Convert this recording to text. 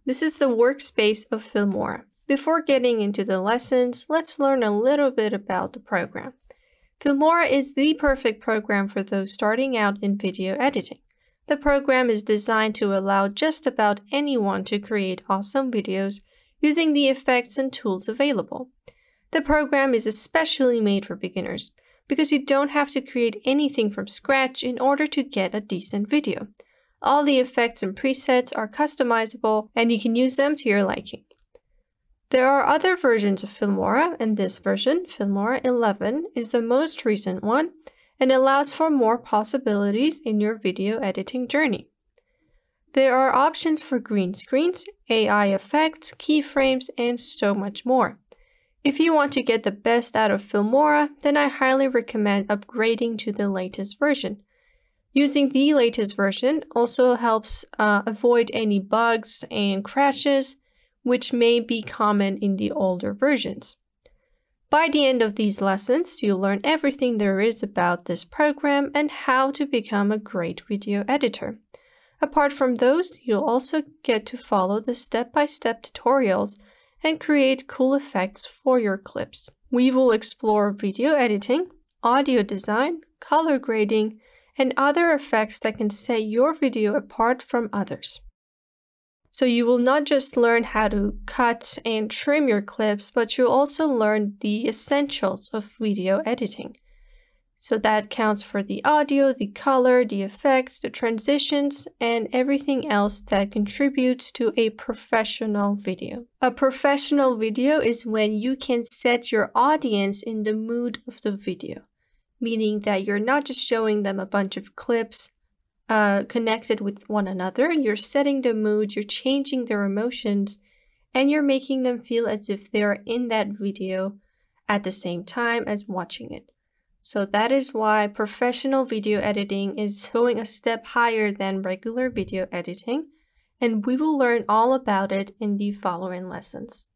This is the workspace of Filmora. Before getting into the lessons, let's learn a little bit about the program. Filmora is the perfect program for those starting out in video editing. The program is designed to allow just about anyone to create awesome videos using the effects and tools available. The program is especially made for beginners because you don't have to create anything from scratch in order to get a decent video. All the effects and presets are customizable and you can use them to your liking. There are other versions of Filmora, and this version, Filmora 11, is the most recent one and allows for more possibilities in your video editing journey. There are options for green screens, AI effects, keyframes, and so much more. If you want to get the best out of Filmora, then I highly recommend upgrading to the latest version. Using the latest version also helps avoid any bugs and crashes, which may be common in the older versions. By the end of these lessons, you'll learn everything there is about this program and how to become a great video editor. Apart from those, you'll also get to follow the step-by-step tutorials and create cool effects for your clips. We will explore video editing, audio design, color grading, and other effects that can set your video apart from others. So you will not just learn how to cut and trim your clips, but you'll also learn the essentials of video editing. So that counts for the audio, the color, the effects, the transitions, and everything else that contributes to a professional video. A professional video is when you can set your audience in the mood of the video, meaning that you're not just showing them a bunch of clips connected with one another. You're setting the mood, you're changing their emotions, and you're making them feel as if they're in that video at the same time as watching it. So that is why professional video editing is going a step higher than regular video editing, and we will learn all about it in the following lessons.